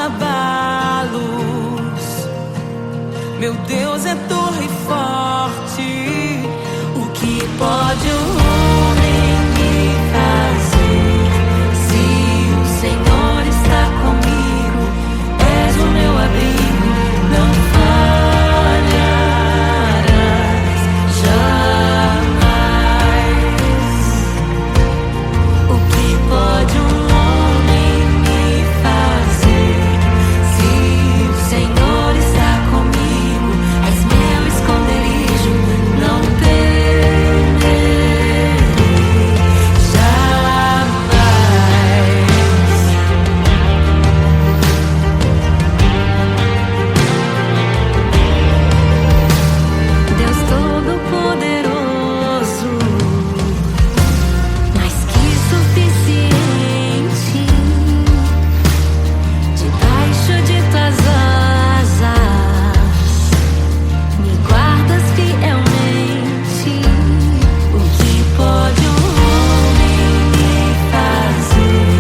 abalos. Meu Deus é torre forte. O que pode o homem me fazer? Se o Senhor está comigo, és o meu abrigo, não falharás jamais. O que pode um homem me fazer? Se o Senhor está comigo, és meu esconderijo, não temerei jamais. Deus Todo-Poderoso, mais que suficiente, debaixo de tuas asas me guardas fielmente. O que pode um homem me fazer?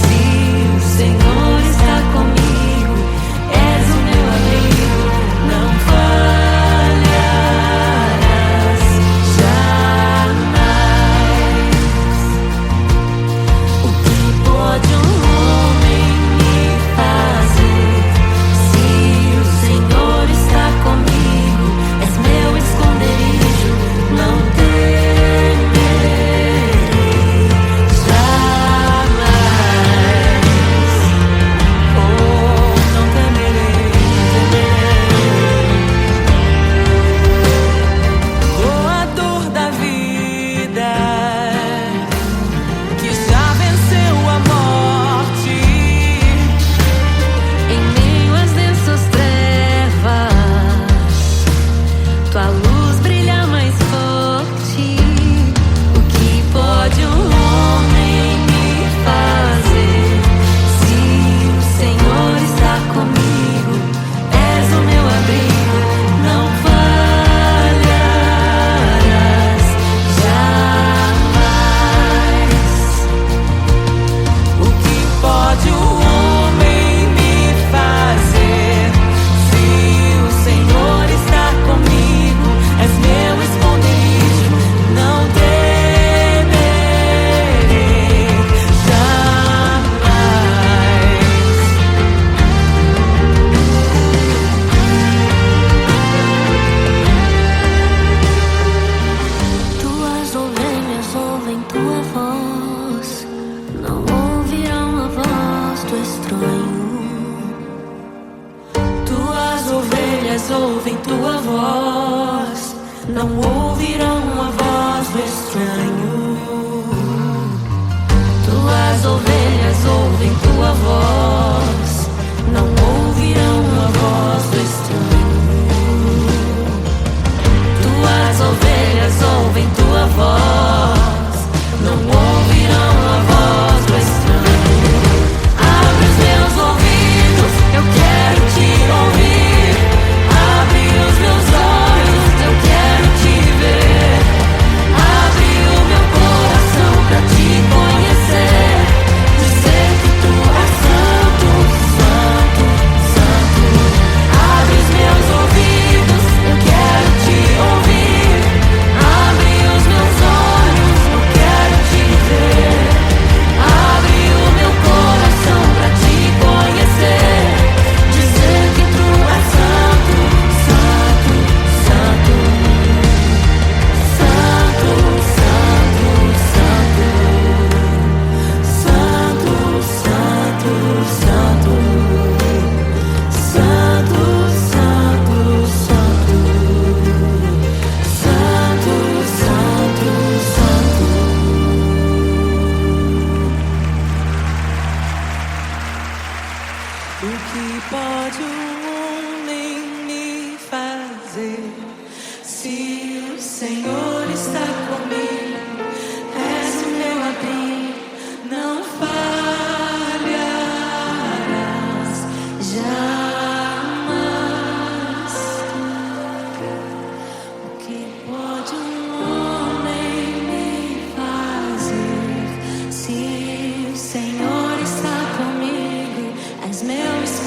Se o Senhor está comigo, és o meu abrigo, não falharás jamais. O que pode um homem me fazer? Se o Senhor está comigo, és meu esconderijo, não temerei jamais. Oh, não temerei, doador da vida, que já venceu a morte. Em meio às densas trevas, tua luz brilha mais forte. O que pode um homem me fazer? Se o Senhor está comigo, és o meu abrigo, não falharás jamais. O que pode o homem me fazer? Se o Senhor está comigo, és meu esconderijo, não temerei jamais. Tuas ovelhas ouvem tua voz, não ouvirão a voz do estranho. Tuas ovelhas ouvem tua voz, não ouvirão a voz do estranho. Tuas ovelhas ouvem tua voz, não ouvirão a voz do estranho. Tuas ovelhas ouvem tua voz, não ouvirão a voz do estranho. Abre os meus ouvidos, eu quero te ouvir. Abre os meus olhos, eu quero te ver. Abre o meu coração pra te conhecer. Dizer que tu és santo, santo, santo. Abre os meus ouvidos, eu quero te ouvir. Abre os meus olhos, eu quero te ver. Abre o meu coração pra te conhecer. Dizer que tu és santo, santo, santo. Santo, santo, santo. Santo, santo, santo. Santo, santo, santo. Santo, santo, santo. O que pode um homem me fazer? Se o Senhor está comigo, és o meu abrigo, não falharás jamais. O que pode um homem me fazer? Se o Senhor está comigo, és meu escudo.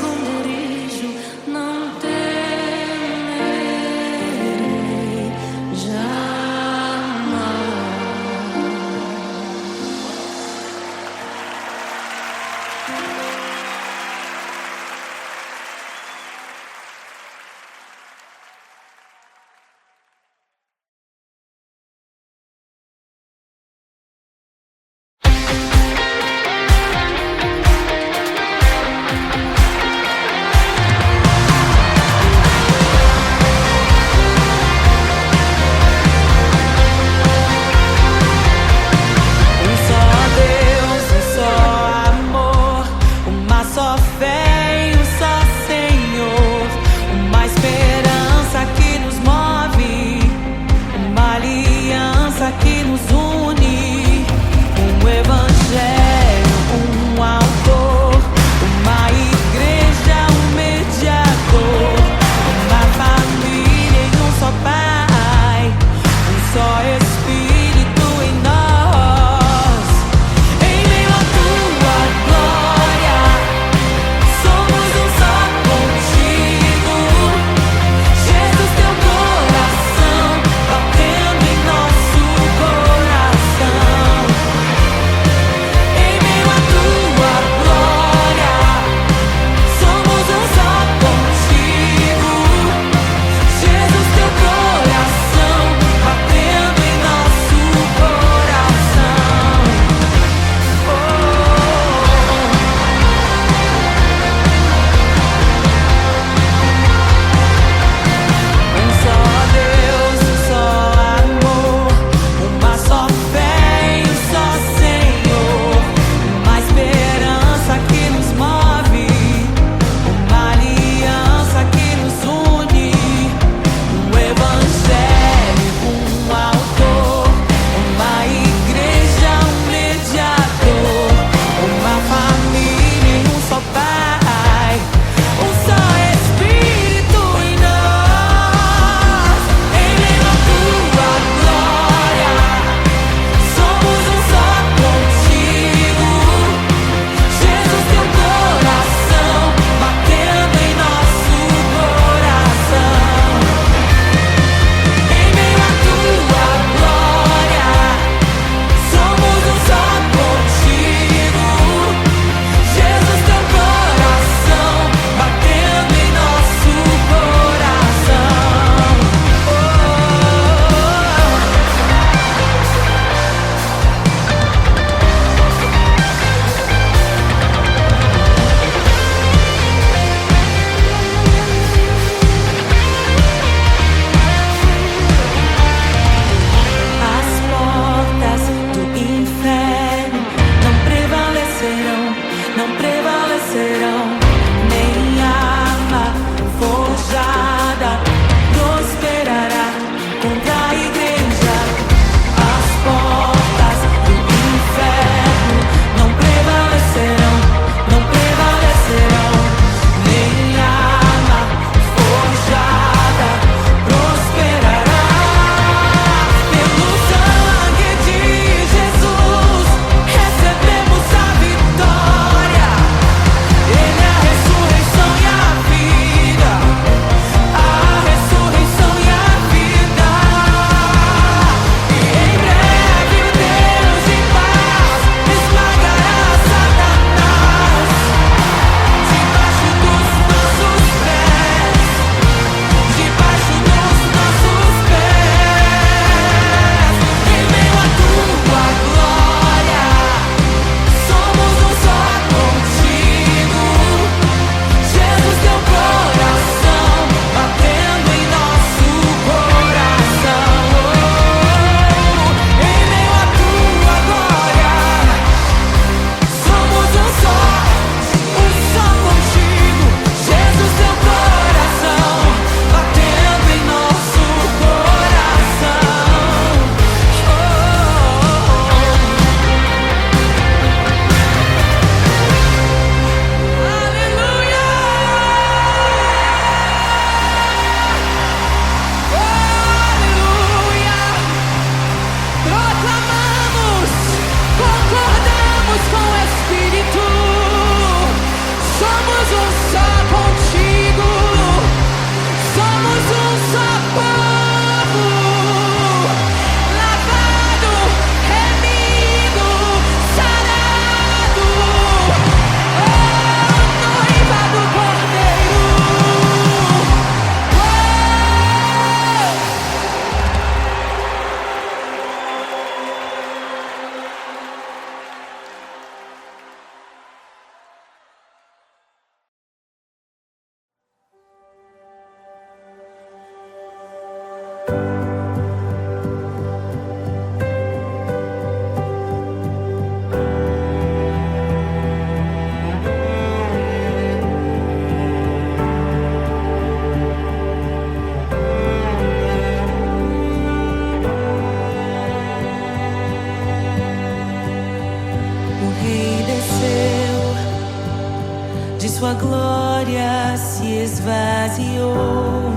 de sua glória se esvaziou,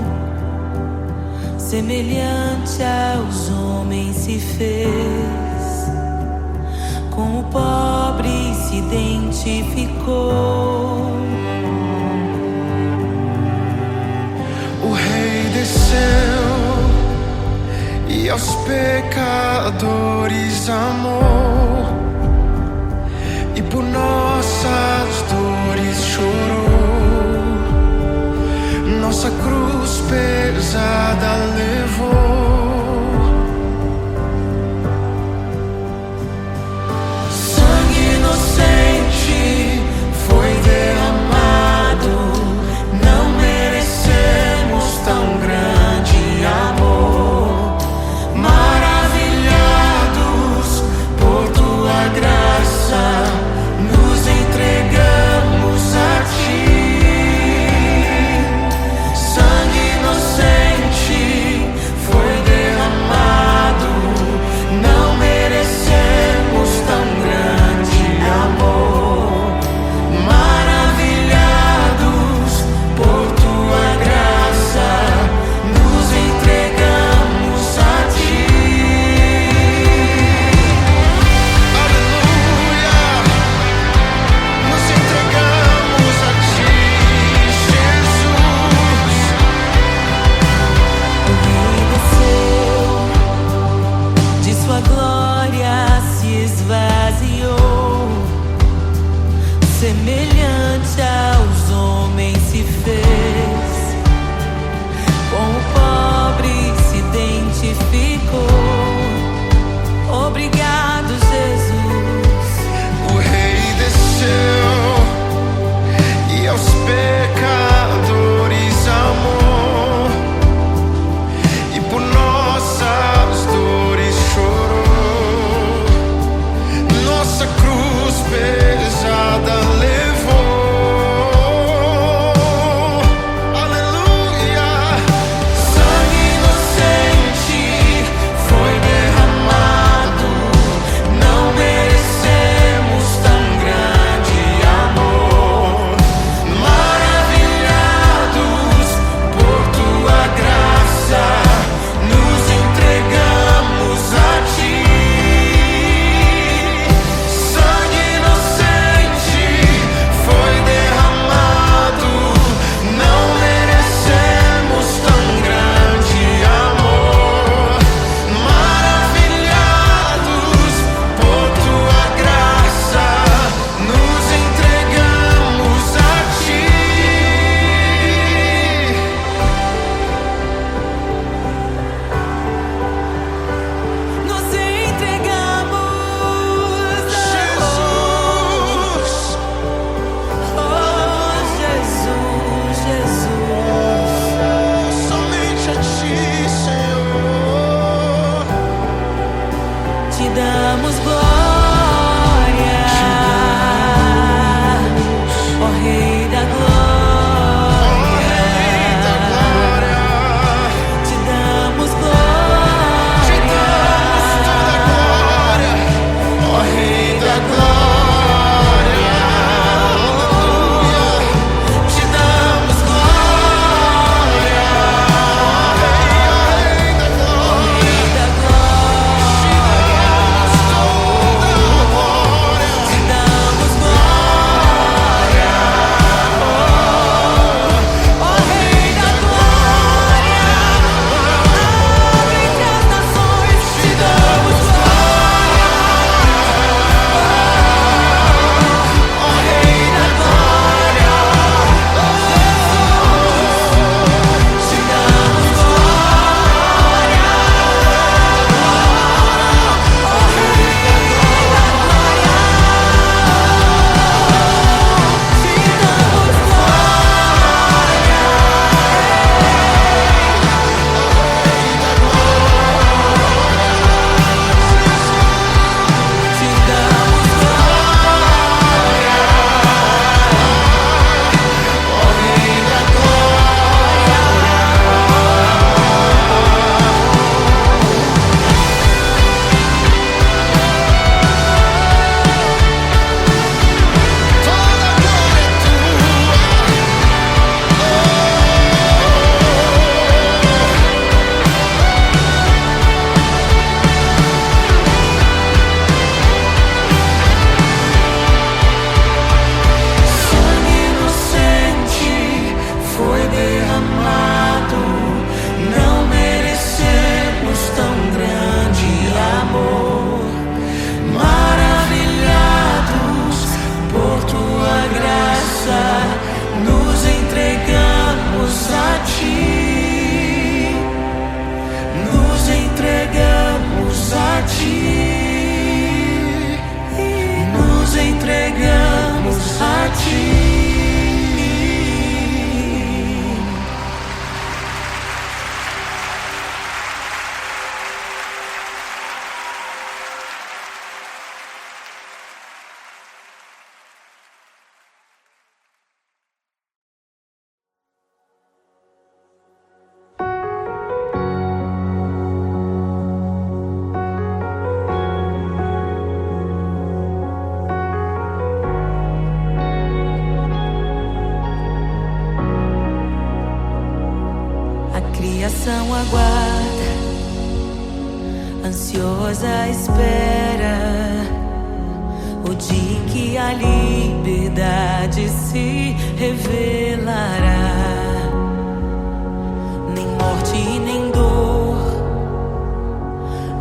semelhante aos homens se fez, com o pobre se identificou. O Rei desceu e aos pecadores amou, e por nossas dores chorou, nossa cruz pesada levou. Sangue inocente foi derramado, não merecemos tão grande amor. Maravilhados por tua graça, nos entregamos a ti. Sangue inocente foi derramado, não merecemos tão grande amor. Maravilhados por tua graça, nos entregamos a ti. Aleluia, nos entregamos a ti, Jesus. O Rei desceu, de sua glória se esvaziou, semelhante aos homens se fez, com o pobre se identificou. Obrigado, Jesus. O Rei desceu e aos pecadores amou, e por nossas dores chorou, nossa cruz pesada levou. Aleluia. Sangue inocente foi derramado, não merecemos tão grande amor. Maravilhados por tua graça, nos entregamos a ti. Sangue inocente foi derramado, não merecemos tão grande amor. Maravilhados por tua graça, nos entregamos a ti. Nos entregamos a Jesus, Oh, Jesus, Jesus. somente a ti, Senhor. Te damos glória, ó Rei da glória. Te damos glória, Te damos toda glória, ó Rei da glória. Aleluia. Te damos glória, Rei da glória. Rei da glória. Te damos toda glória. Te damos glória, ti, nos entregamos a ti, nos entregamos a ti. Criação aguarda, ansiosa espera o dia em que a liberdade se revelará. Nem morte nem dor,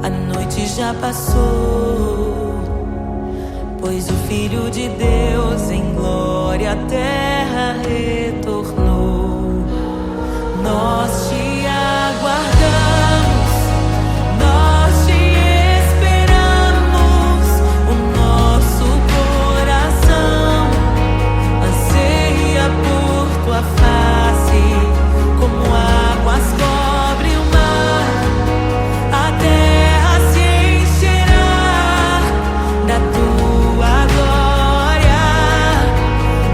a noite já passou, pois o Filho de Deus em glória à terra retornou. Nós te aguardamos, nós te esperamos. O nosso coração anseia por tua face, como águas cobrem o mar. A terra se encherá da tua glória,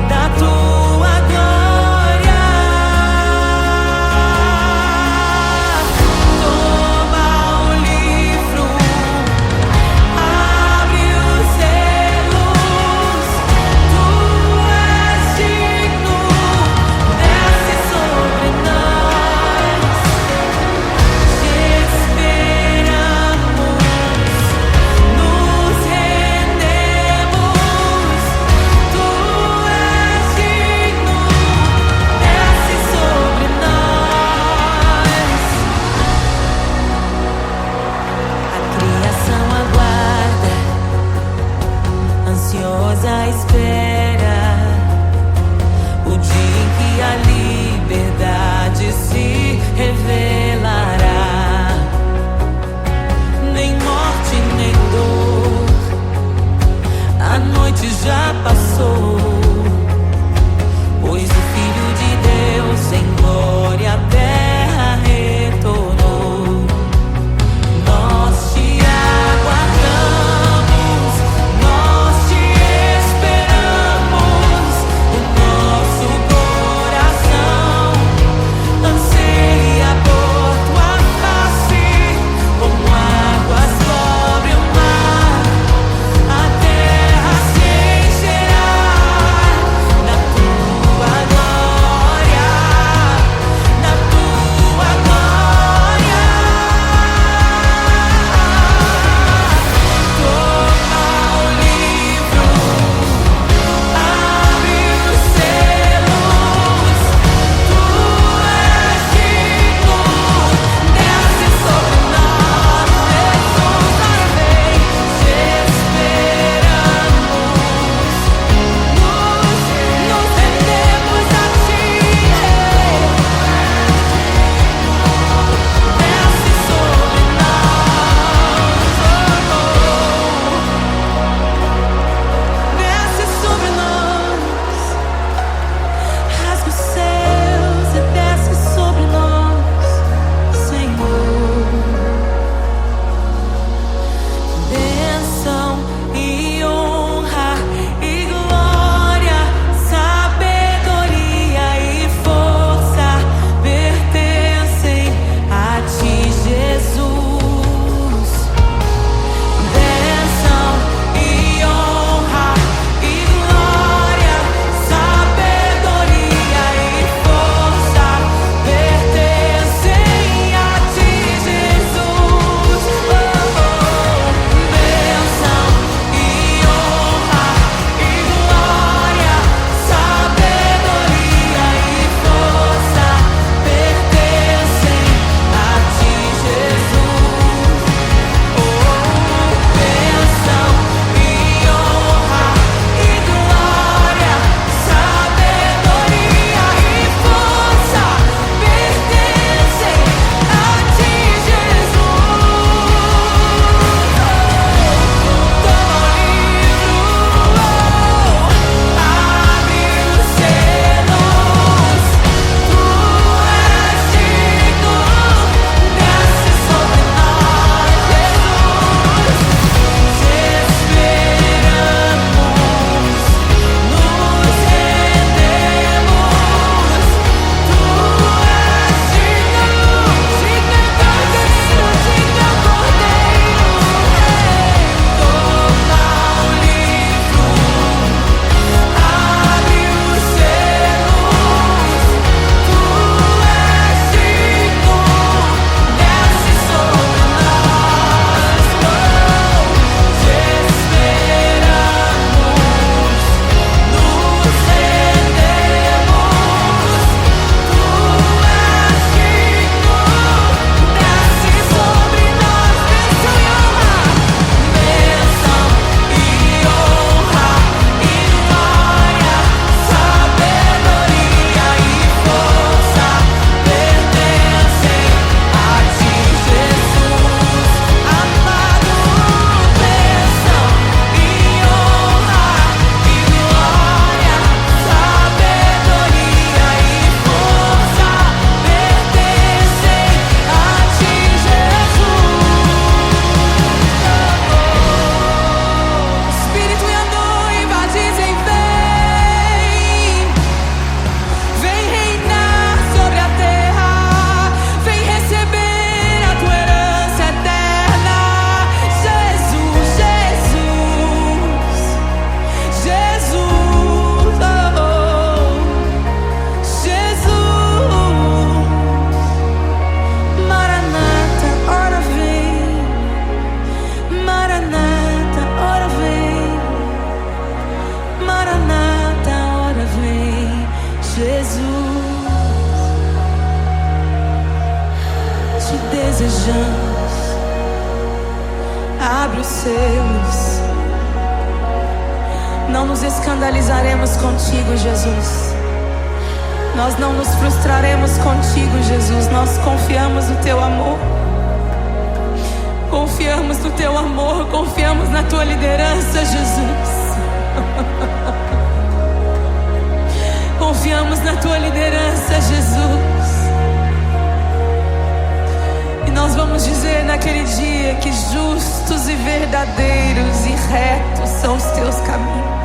da tua os seus. Não nos escandalizaremos contigo, Jesus. Nós não nos frustraremos contigo, Jesus. Nós confiamos no teu amor. Confiamos no teu amor, confiamos na tua liderança, Jesus. Confiamos na tua liderança, Jesus. E nós vamos dizer naquele dia que justos e verdadeiros e retos são os teus caminhos.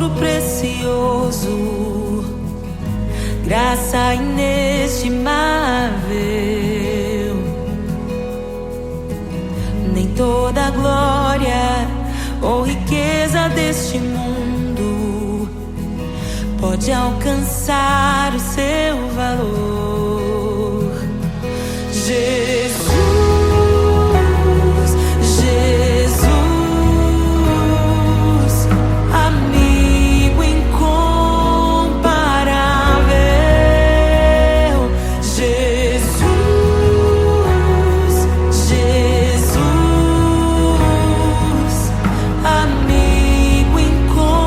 tesouro precioso, graça inestimável. Nem toda a glória ou riqueza deste mundo pode alcançar o seu valor. Jesus, Jesus, amigo incomparável. Jesus, Jesus, amigo incomparável.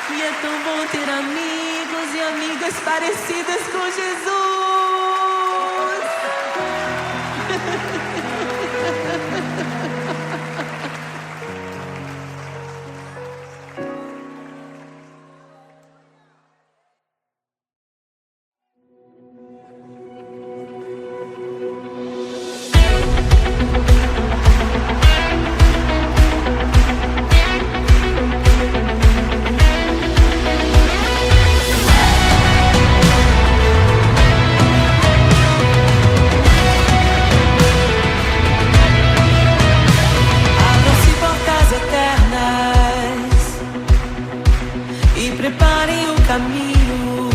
E é tão bom ter amigos e amigas parecidas com Jesus. Abram-se portas eternas e preparem o caminho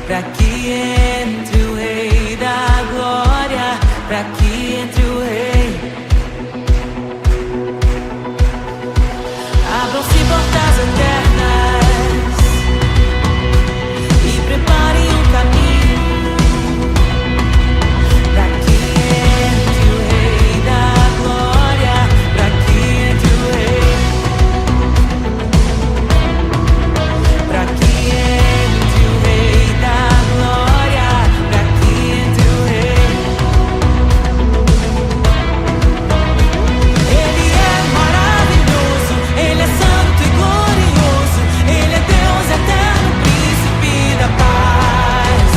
para que entre o Rei da Glória, para que entre o Rei. Abram-se portas eternas e preparem o caminho para que entre o Rei da Glória, para que entre o Rei, para que entre o Rei da Glória, para que entre o Rei. Ele é maravilhoso, Ele é santo e glorioso, Ele é Deus eterno, príncipe da paz.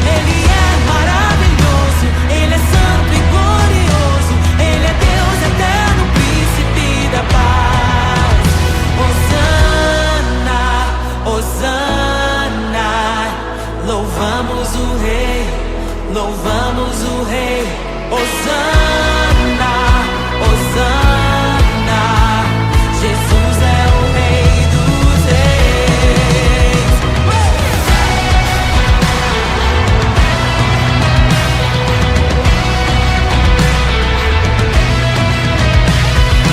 Ele é maravilhoso, Ele é santo e glorioso, Ele é Deus eterno, príncipe da paz. Hosana, Hosana, louvamos o Rei, louvamos o Rei. Hosana, Hosana, Jesus é o Rei dos Reis.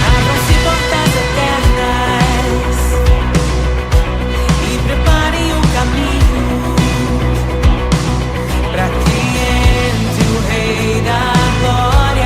Abram-se portas eternas e preparem o caminho para que entre o Rei da Glória.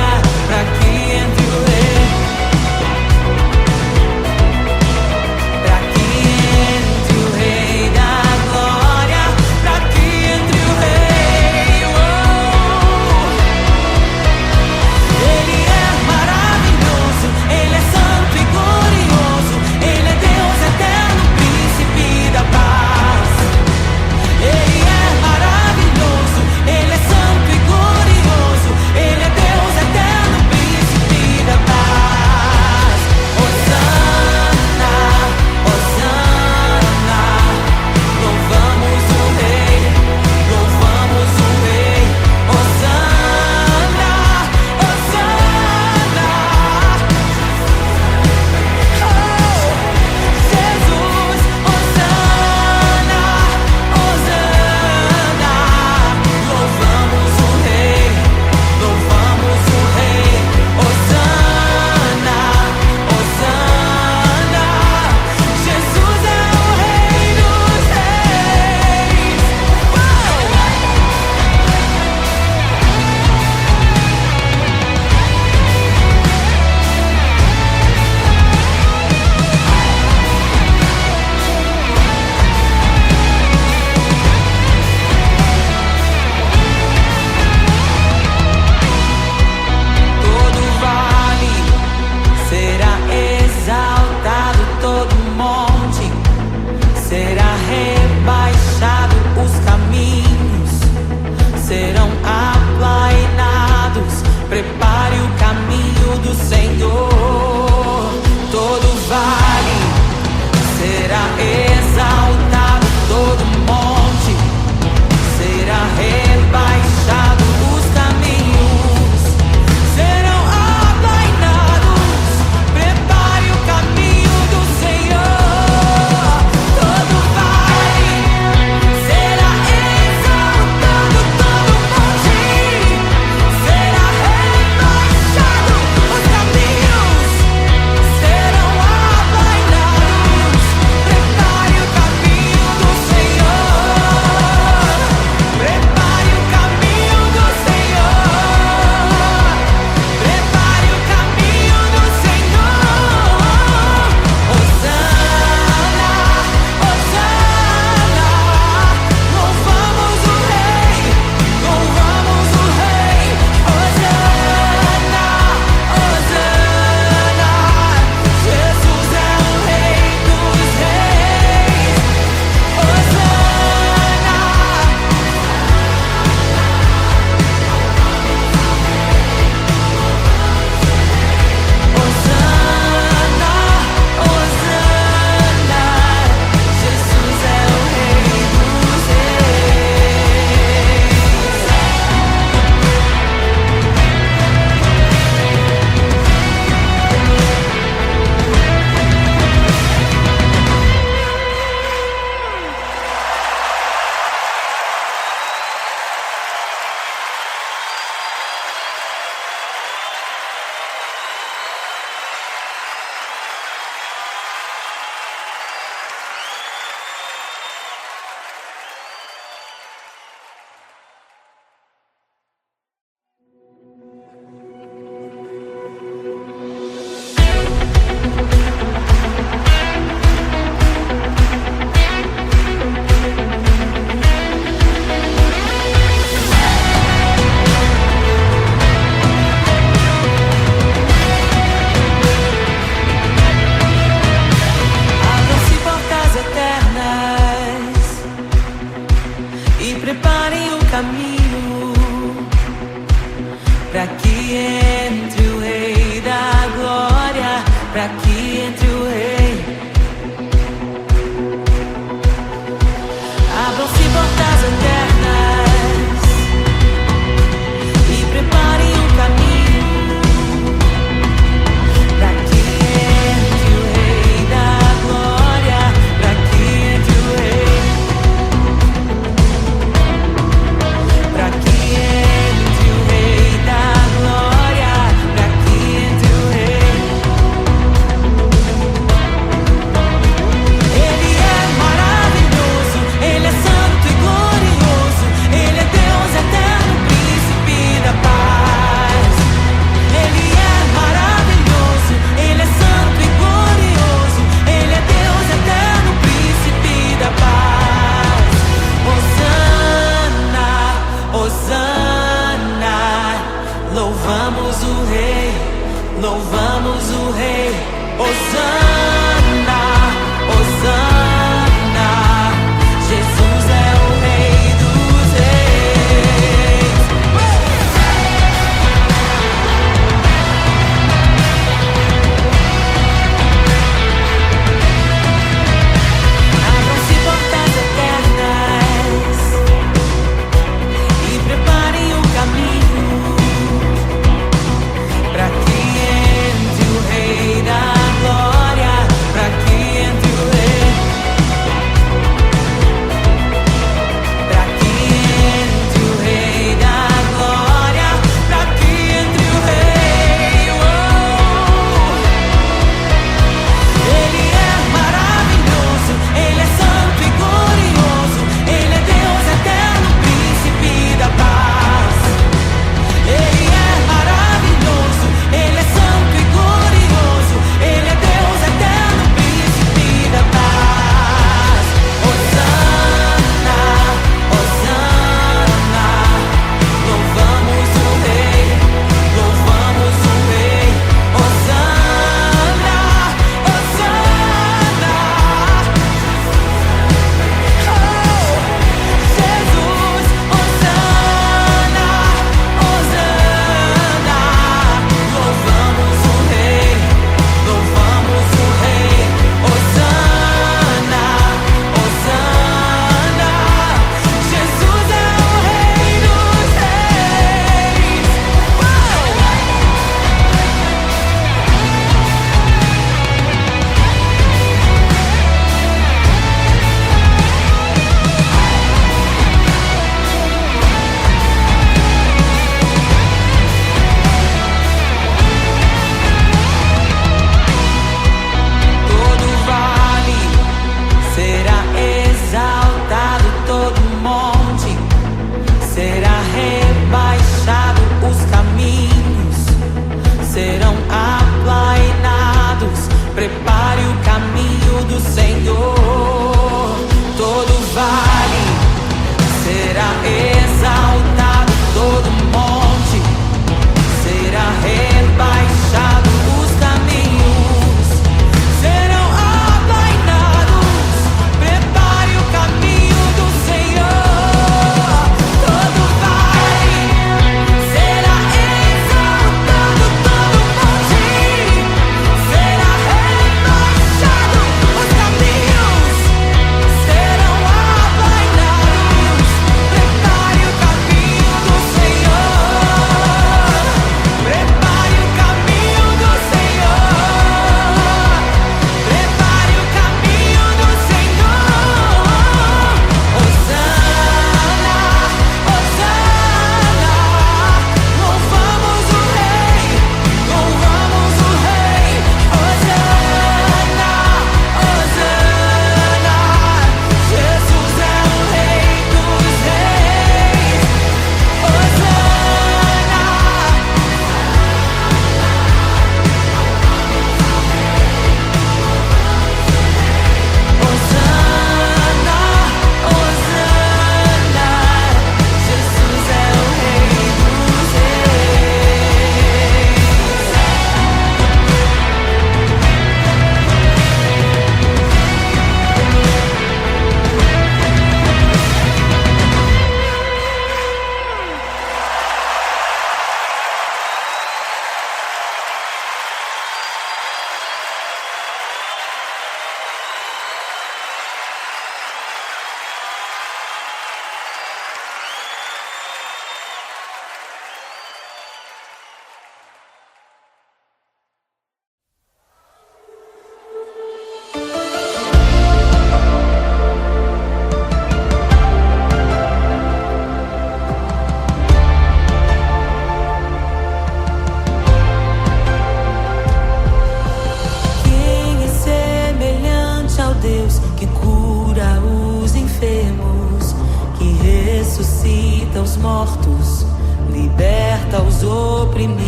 ressuscita os mortos, liberta os oprimidos.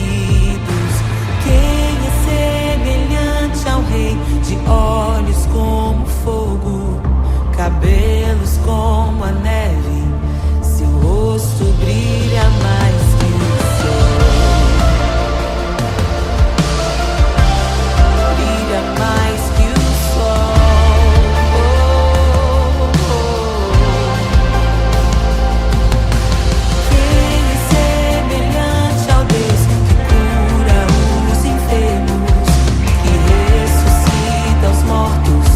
Quem é semelhante ao Rei, de olhos como fogo, cabelos como a neve, seu rosto brilha mais que o sol. Brilha mais que o sol. Quem é semelhante ao Deus que cura os enfermos, que ressuscita os mortos,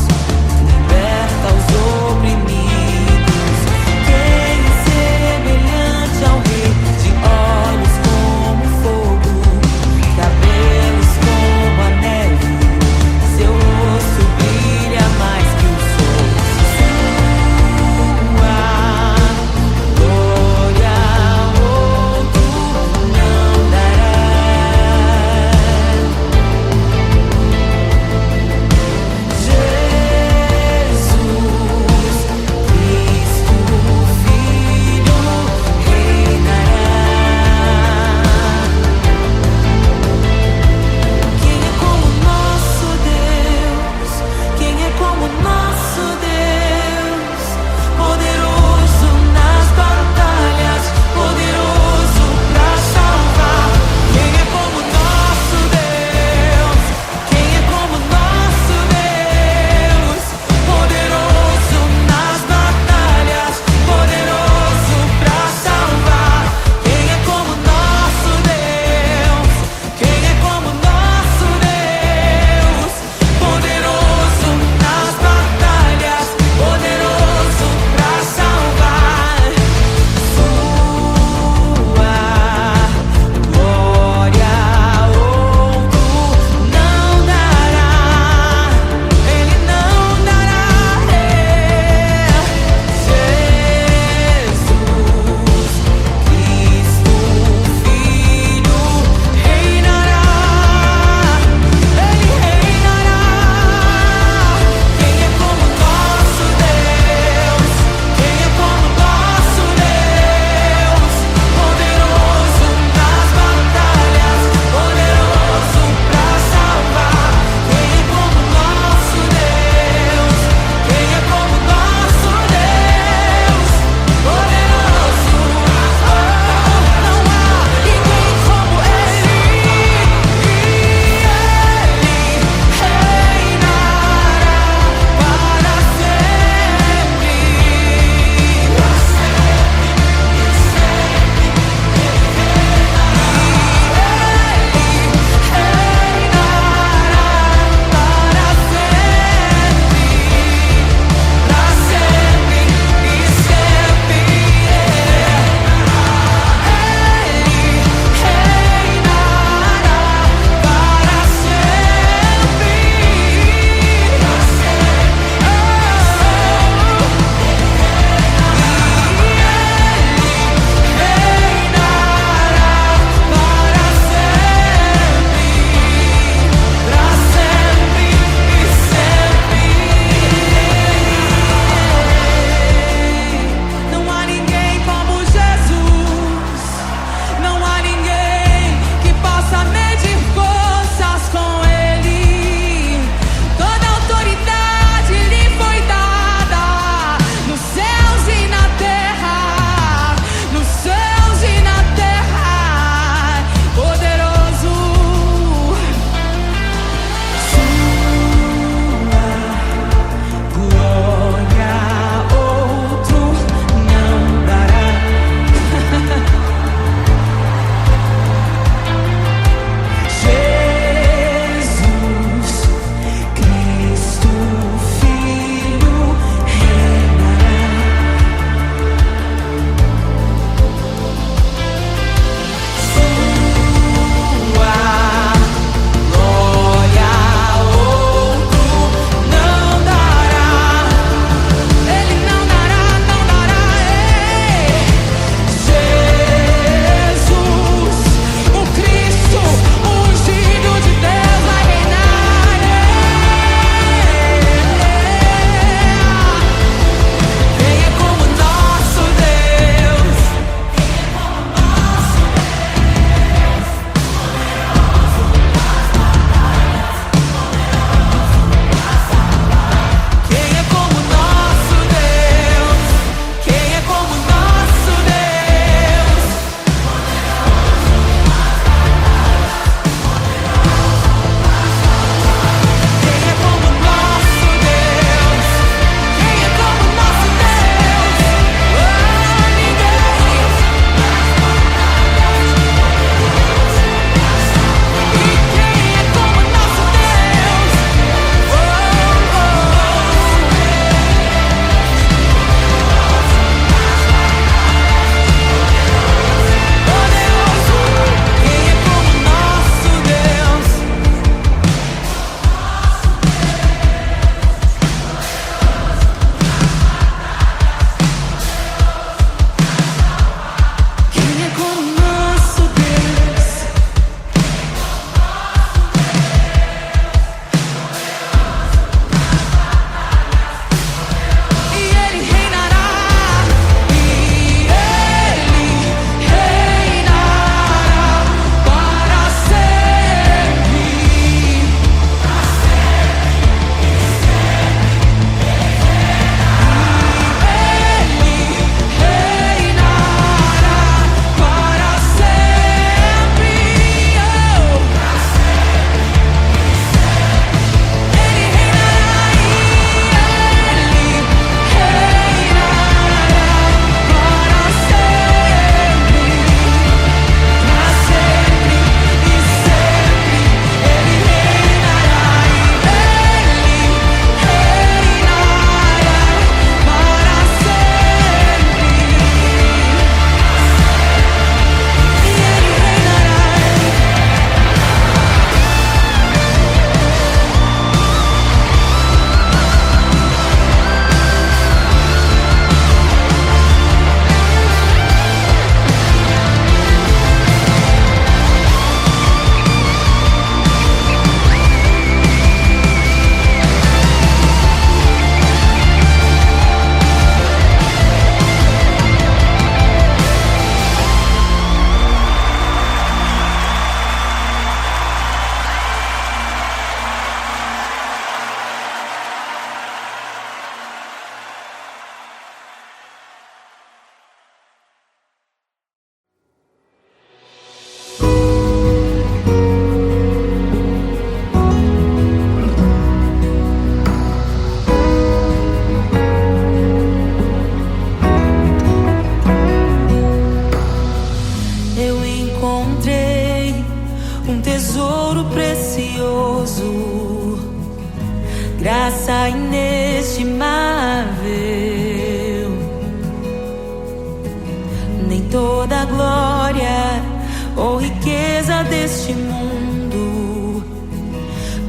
deste mundo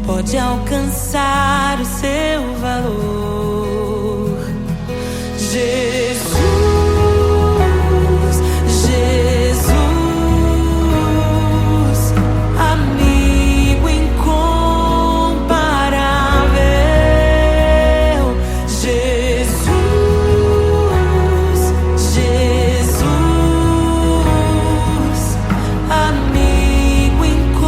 pode alcançar o seu valor. Jesus, Jesus, amigo incomparável. Jesus, Jesus, amigo incomparável.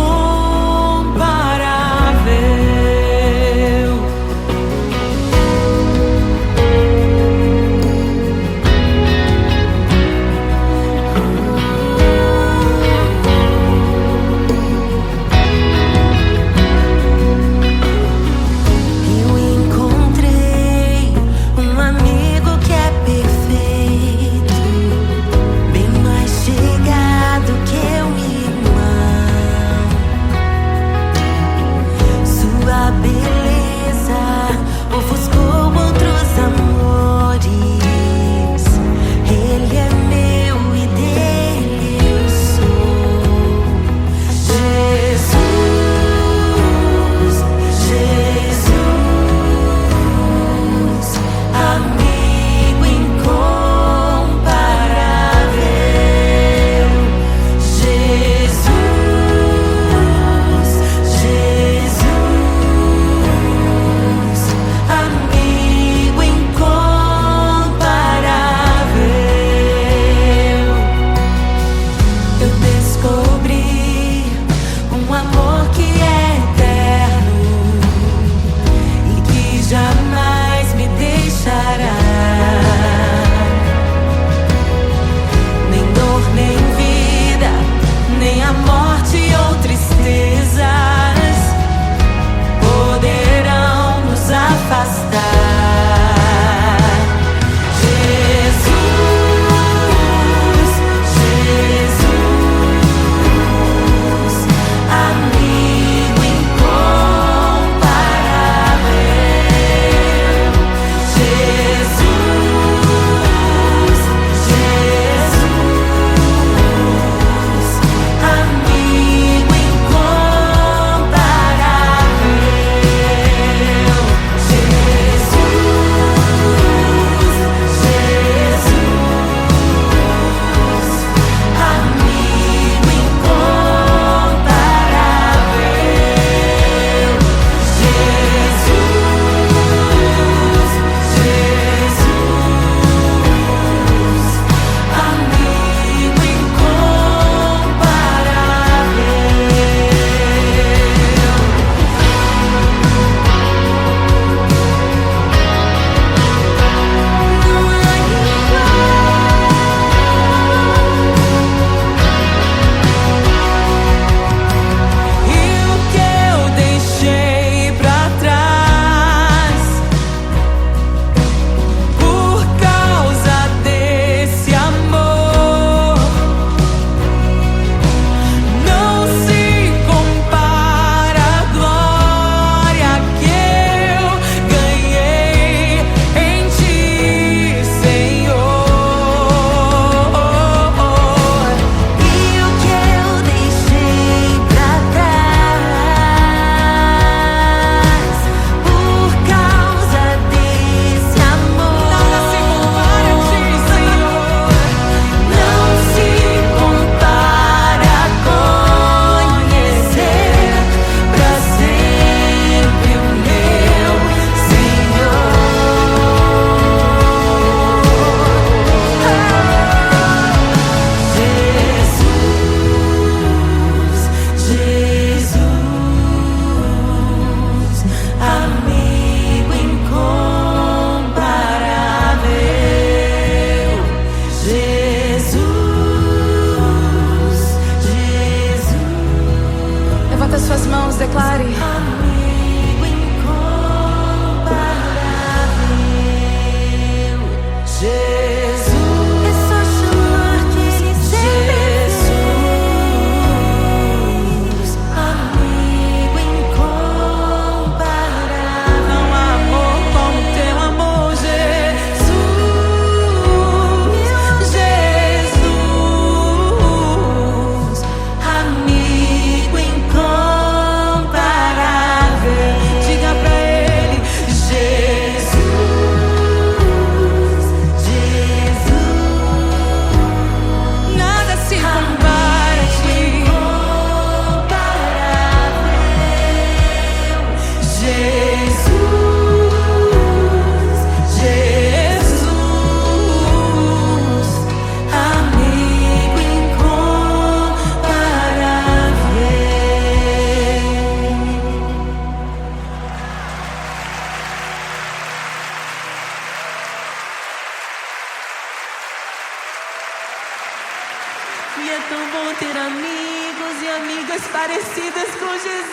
É tão bom ter amigos e amigas parecidas com Jesus.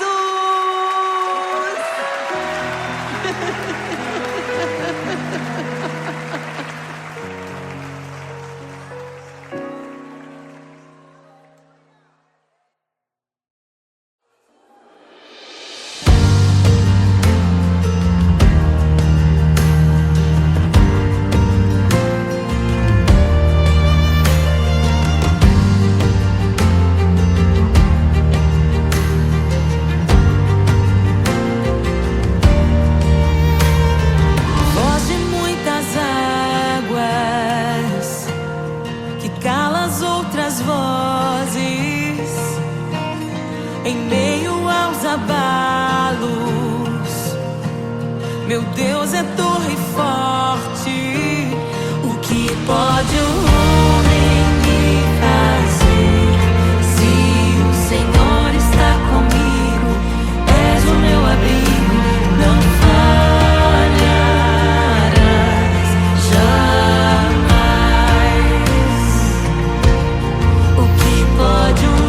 Em meio aos abalos, meu Deus é torre forte. O que pode um homem me fazer? Se o Senhor está comigo, és o meu abrigo, não falharás jamais. O que pode um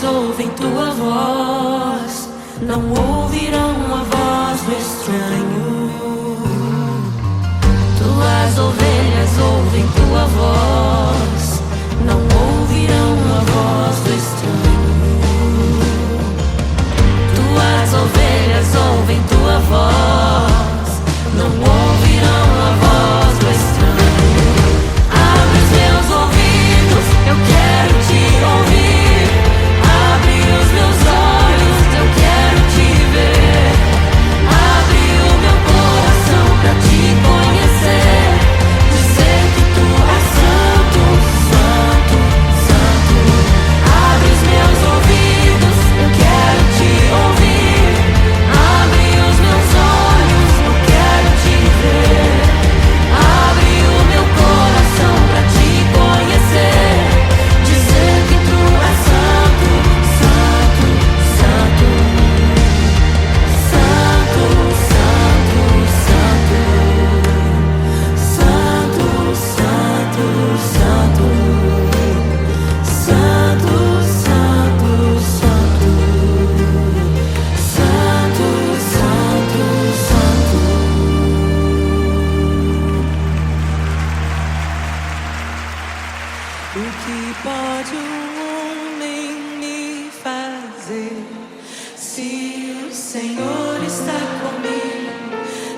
ouvem tua voz, não ouvirão a voz do estranho. Tuas ovelhas ouvem tua voz, não ouvirão a voz do estranho. Tuas ovelhas ouvem tua voz, não ouvirão a voz do estranho. Abre os meus ouvidos, eu quero te ouvir. Abre os meus olhos, eu quero te ver. Se o Senhor está comigo,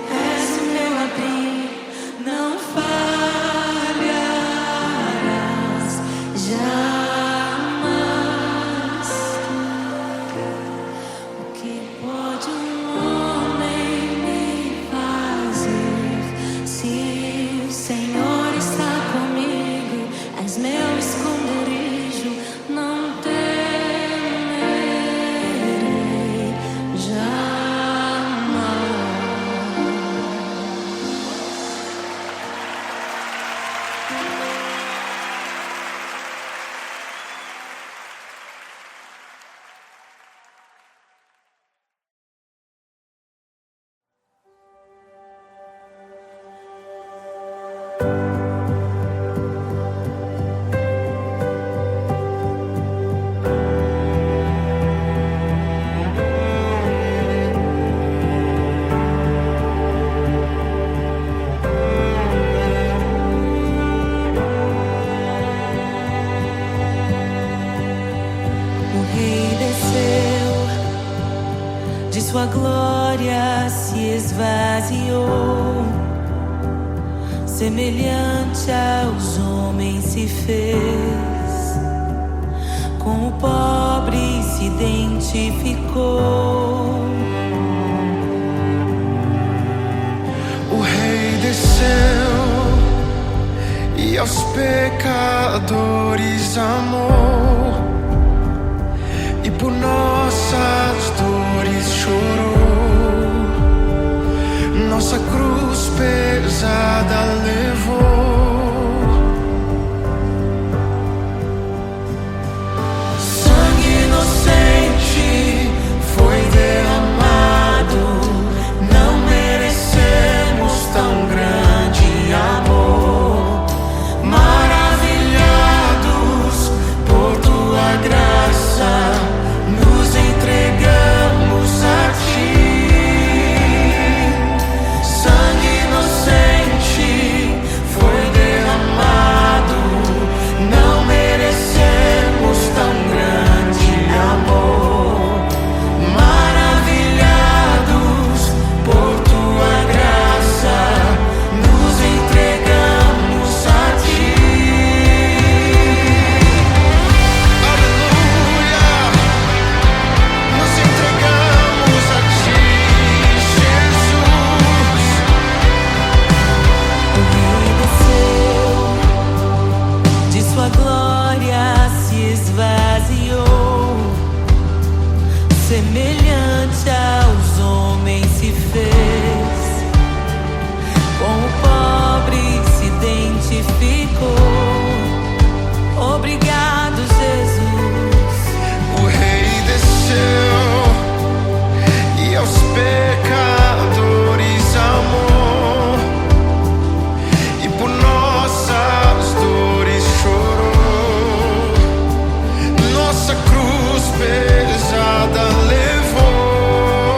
és o meu abrigo, não falharás jamais. O que pode um homem me fazer? Se o Senhor está comigo, és meu esconderijo, não temerei sua glória se esvaziou, semelhante aos homens se fez, com o pobre se identificou. O Rei desceu e aos pecadores amou, e por nossas dores chorou, nossa cruz pesada levou. Sangue inocente foi derramado, não merecemos tão grande amor. Maravilhados por tua graça, nos entregamos a ti. Sangue inocente foi derramado, não merecemos tão grande amor. Maravilhados por tua graça, nos entregamos a ti. Aleluia! Nos entregamos a ti, Jesus. O Rei desceu, de sua glória se esvaziou, semelhante aos homens se fez, com o pobre se identificou. Obrigado, Jesus. O Rei desceu e aos pecadores amou, e por nossas dores chorou, nossa cruz pesada levou.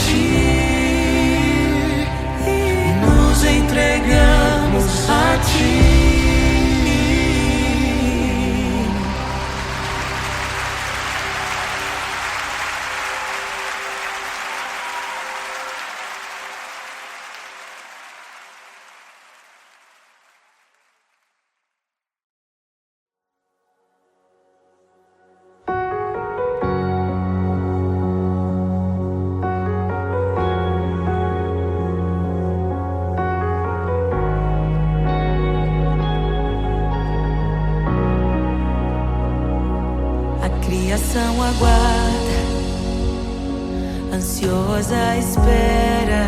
ti, nos entregamos a ti. Criação aguarda, ansiosa espera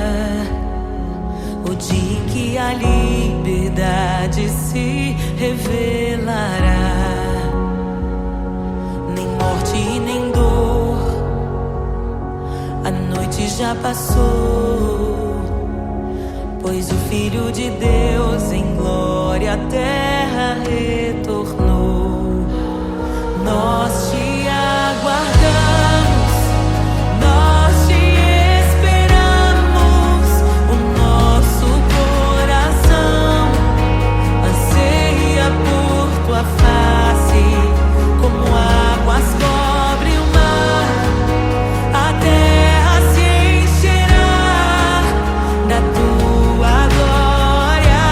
o dia em que a liberdade se revelará. Nem morte nem dor, a noite já passou, pois o Filho de Deus em glória à terra retornou. Nós te aguardamos, nós te esperamos. O nosso coração anseia por tua face, como águas cobre o mar. A terra se encherá da tua glória.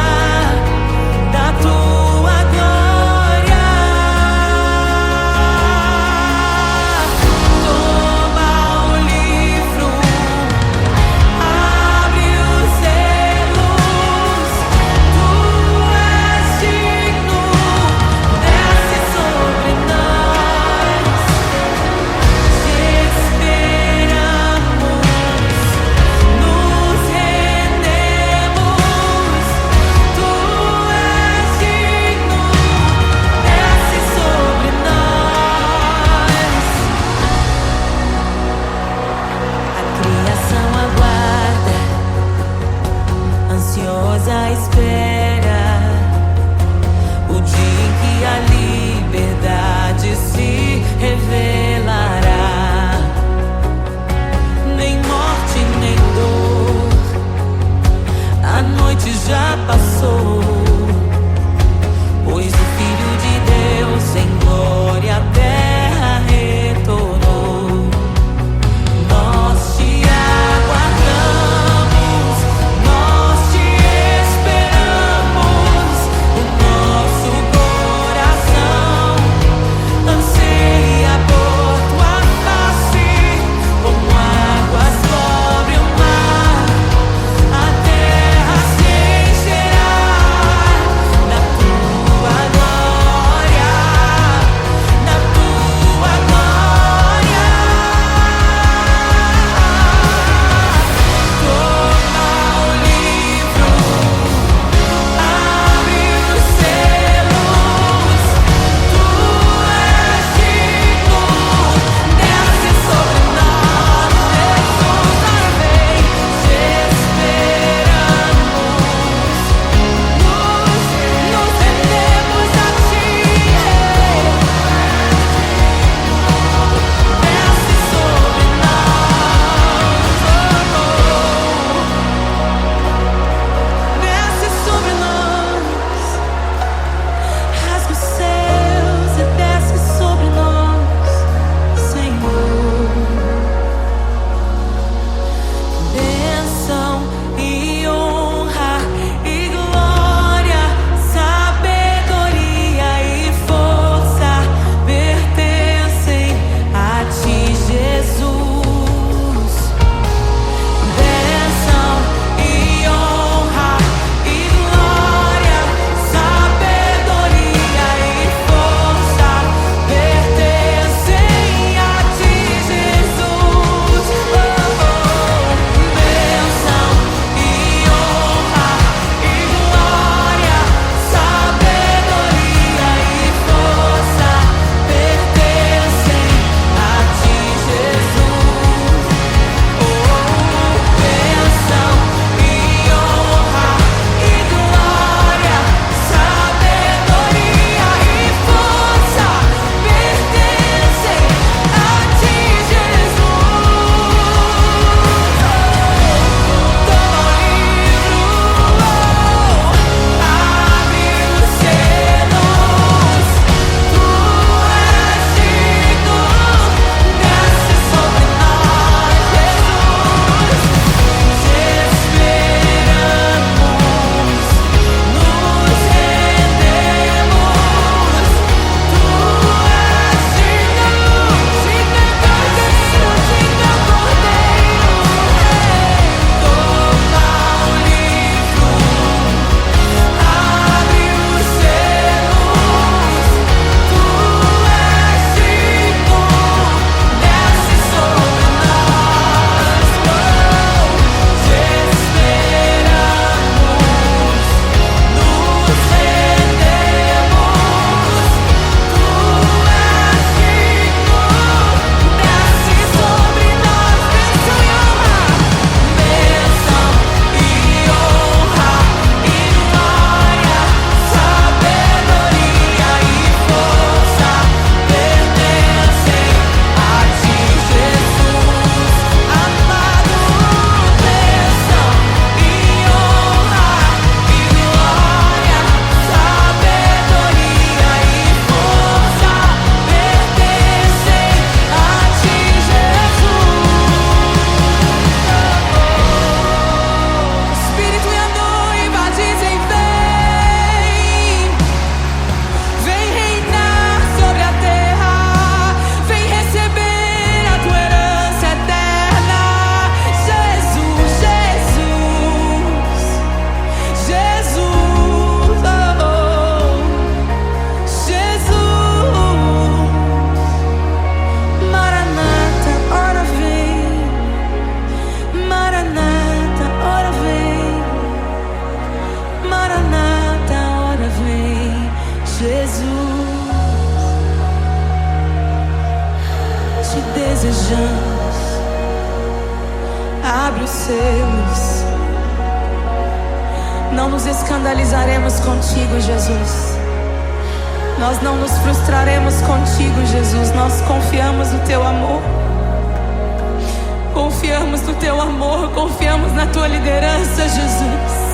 seus. Não nos escandalizaremos contigo, Jesus. Nós não nos frustraremos contigo, Jesus. Nós confiamos no teu amor. Confiamos no teu amor, confiamos na tua liderança, Jesus.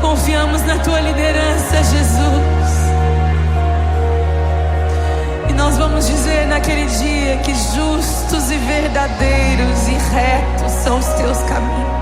Confiamos na tua liderança, Jesus. E nós vamos dizer naquele dia que justos e verdadeiros e retos são os teus caminhos.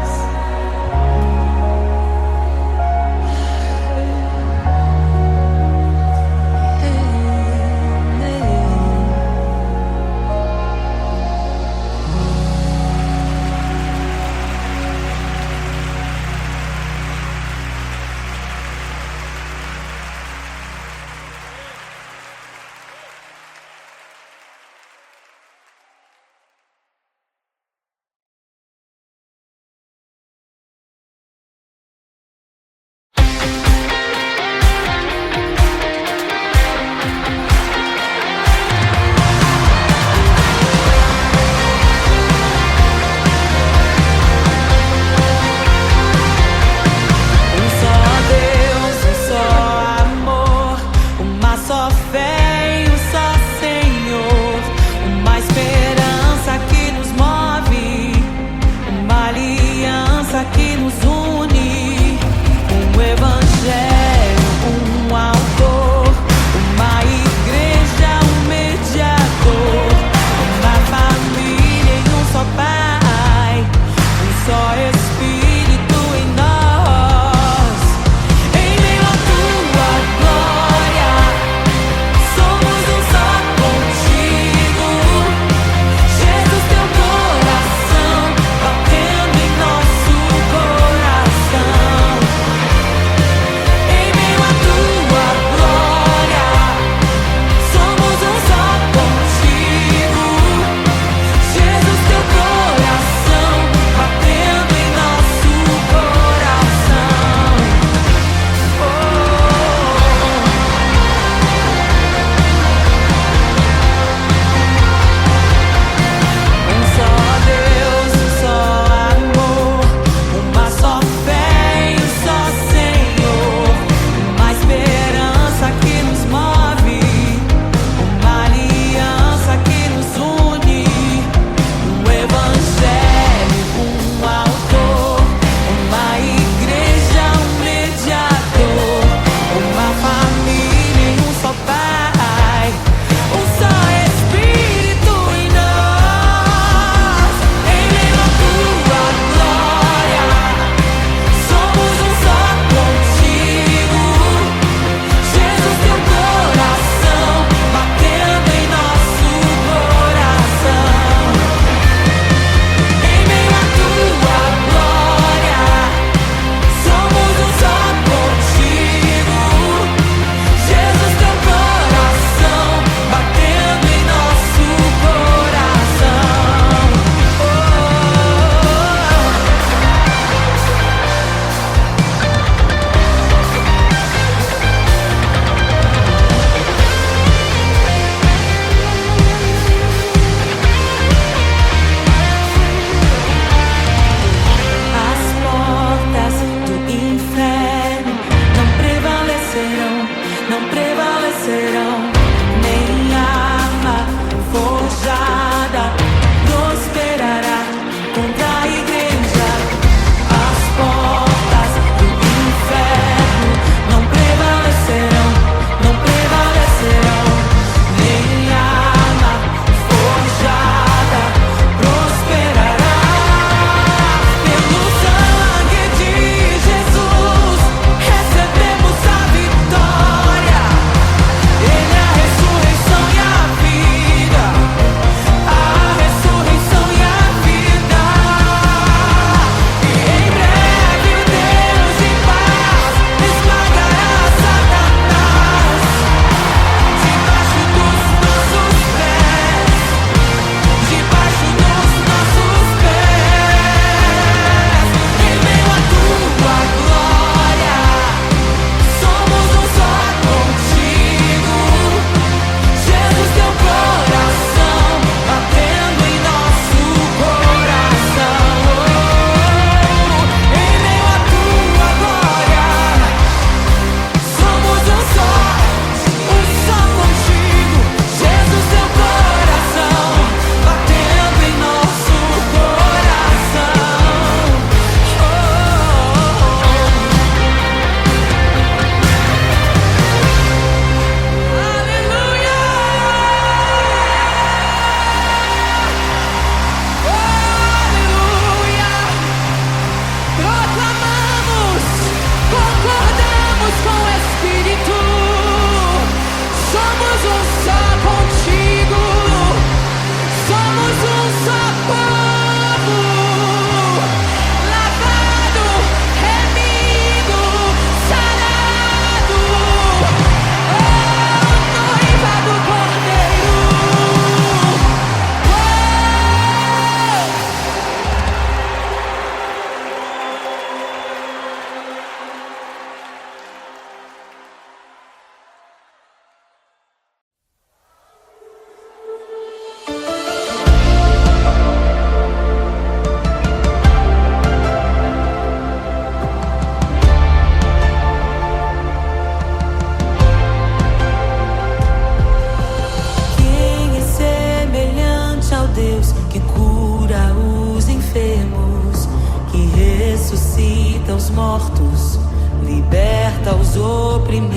mortos, liberta os oprimidos.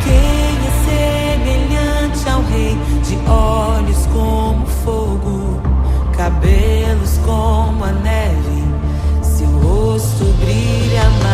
Quem é semelhante ao Rei, de olhos como fogo, cabelos como a neve, seu rosto brilha mais.